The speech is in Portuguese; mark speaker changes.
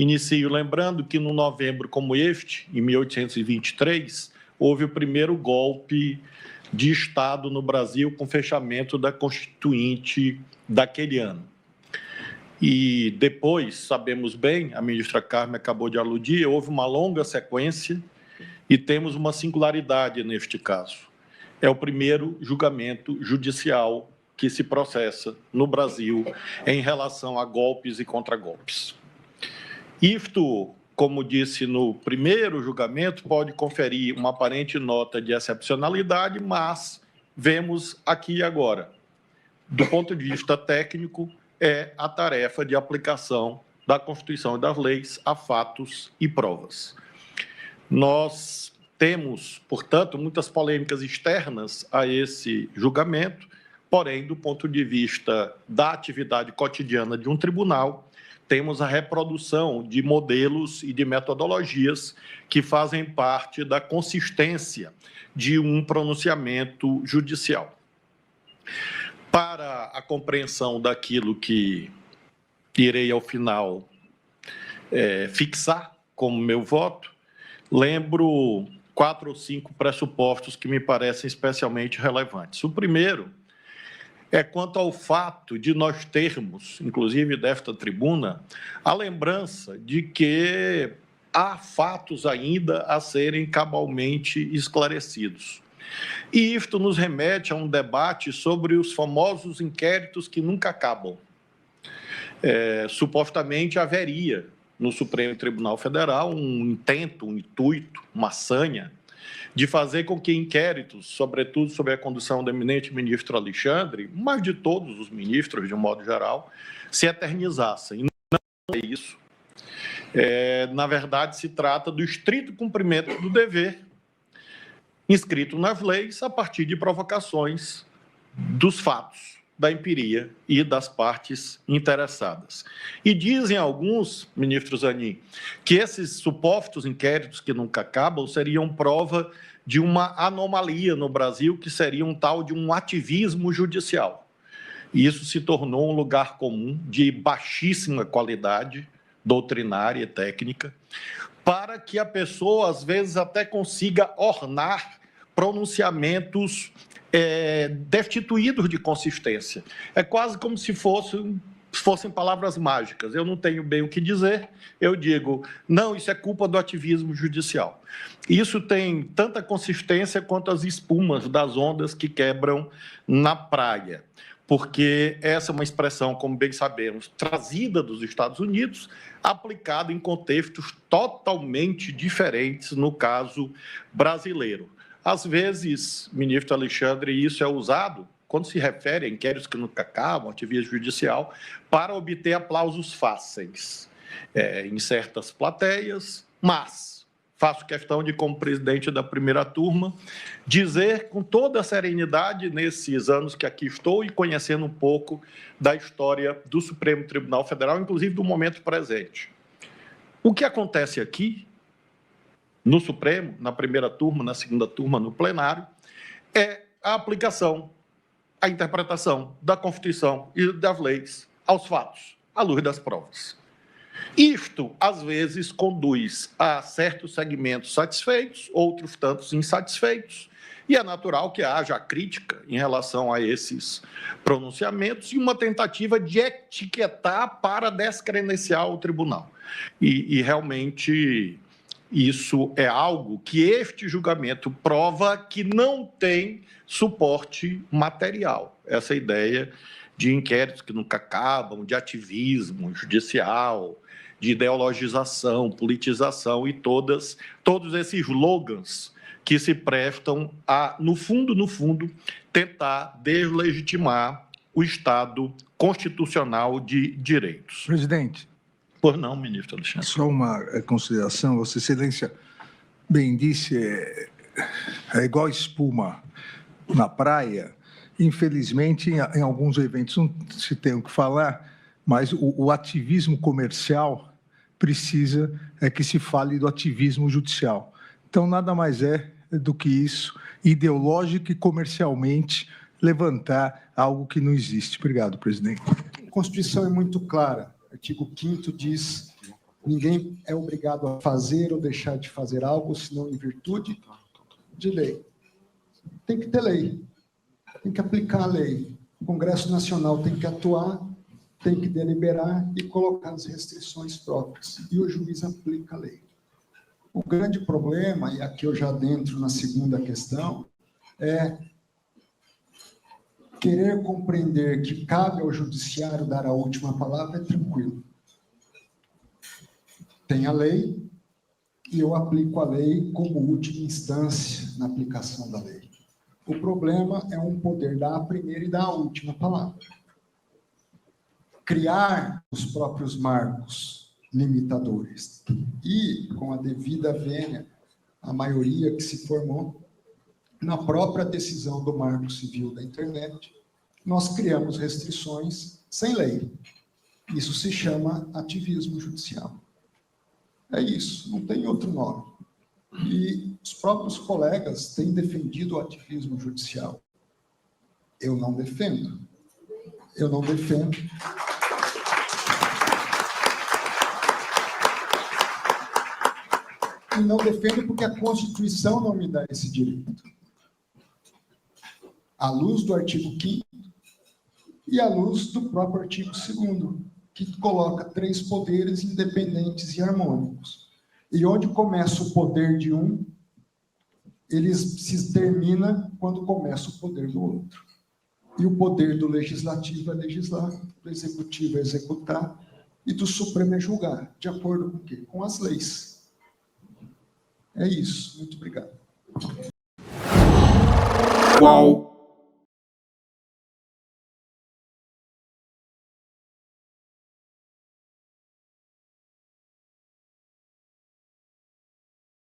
Speaker 1: Inicio lembrando que, no novembro como este, em 1823, houve o primeiro golpe de Estado no Brasil com fechamento da Constituinte daquele ano. E depois, sabemos bem, a ministra Carmen acabou de aludir, houve uma longa sequência e temos uma singularidade neste caso. É o primeiro julgamento judicial que se processa no Brasil em relação a golpes e contragolpes. Isto, como disse no primeiro julgamento, pode conferir uma aparente nota de excepcionalidade, mas vemos aqui e agora, do ponto de vista técnico, é a tarefa de aplicação da Constituição e das leis a fatos e provas. Nós temos, portanto, muitas polêmicas externas a esse julgamento, porém, do ponto de vista da atividade cotidiana de um tribunal, temos a reprodução de modelos e de metodologias que fazem parte da consistência de um pronunciamento judicial. Para a compreensão daquilo que irei, ao final, fixar como meu voto, lembro 4 ou 5 pressupostos que me parecem especialmente relevantes. O primeiro é quanto ao fato de nós termos, inclusive desta tribuna, a lembrança de que há fatos ainda a serem cabalmente esclarecidos. E isto nos remete a um debate sobre os famosos inquéritos que nunca acabam. Supostamente haveria no Supremo Tribunal Federal um intento, um intuito, uma sanha, de fazer com que inquéritos, sobretudo sobre a condução do eminente ministro Alexandre, mas de todos os ministros, de um modo geral, se eternizassem. E não é isso. Na verdade, se trata do estrito cumprimento do dever inscrito nas leis a partir de provocações dos fatos, da empiria e das partes interessadas. E dizem alguns, ministro Zanin, que esses supostos inquéritos que nunca acabam seriam prova de uma anomalia no Brasil, que seria um tal de um ativismo judicial. E isso se tornou um lugar comum de baixíssima qualidade doutrinária e técnica, para que a pessoa, às vezes, até consiga ornar pronunciamentos destituídos de consistência. É quase como se fossem palavras mágicas. Eu não tenho bem o que dizer, eu digo, não, isso é culpa do ativismo judicial. Isso tem tanta consistência quanto as espumas das ondas que quebram na praia, porque essa é uma expressão, como bem sabemos, trazida dos Estados Unidos, aplicada em contextos totalmente diferentes no caso brasileiro. Às vezes, ministro Alexandre, isso é usado, quando se refere a inquéritos que nunca acabam, ativismo judicial, para obter aplausos fáceis em certas plateias, mas faço questão de, como presidente da primeira turma, dizer com toda a serenidade, nesses anos que aqui estou e conhecendo um pouco da história do Supremo Tribunal Federal, inclusive do momento presente. O que acontece aqui, no Supremo, na primeira turma, na segunda turma, no plenário, é a aplicação, a interpretação da Constituição e das leis aos fatos, à luz das provas. Isto, às vezes, conduz a certos segmentos satisfeitos, outros tantos insatisfeitos, e é natural que haja crítica em relação a esses pronunciamentos e uma tentativa de etiquetar para descredenciar o tribunal. E realmente, isso é algo que este julgamento prova que não tem suporte material. Essa ideia de inquéritos que nunca acabam, de ativismo judicial, de ideologização, politização e todos esses slogans que se prestam a, no fundo, tentar deslegitimar o Estado constitucional de direitos.
Speaker 2: Presidente.
Speaker 1: Pois não, ministro Alexandre.
Speaker 2: Só uma consideração, Vossa Excelência bem disse, é igual espuma na praia. Infelizmente, em alguns eventos não se tem o que falar, mas o ativismo comercial precisa que se fale do ativismo judicial. Então, nada mais é do que isso, ideológico e comercialmente, levantar algo que não existe. Obrigado, presidente.
Speaker 3: A Constituição é muito clara. O artigo 5º diz Ninguém é obrigado a fazer ou deixar de fazer algo, senão em virtude de lei. Tem que ter lei, tem que aplicar a lei. O Congresso Nacional tem que atuar, tem que deliberar e colocar as restrições próprias. E o juiz aplica a lei. O grande problema, e aqui eu já adentro na segunda questão, é querer compreender que cabe ao judiciário dar a última palavra é tranquilo. Tem a lei e eu aplico a lei como última instância na aplicação da lei. O problema é um poder dar a primeira e dar a última palavra. Criar os próprios marcos limitadores e, com a devida vênia, a maioria que se formou, na própria decisão do Marco Civil da Internet, nós criamos restrições sem lei. Isso se chama ativismo judicial. É isso, não tem outro nome. E os próprios colegas têm defendido o ativismo judicial. Eu não defendo. Eu não defendo. E não defendo porque a Constituição não me dá esse direito. À luz do artigo 5º e à luz do próprio artigo 2º, que coloca 3 poderes independentes e harmônicos. E onde começa o poder de um, ele se termina quando começa o poder do outro. E o poder do legislativo é legislar, do executivo é executar, e do Supremo é julgar. De acordo com o quê? Com as leis. É isso. Muito obrigado.
Speaker 4: Qual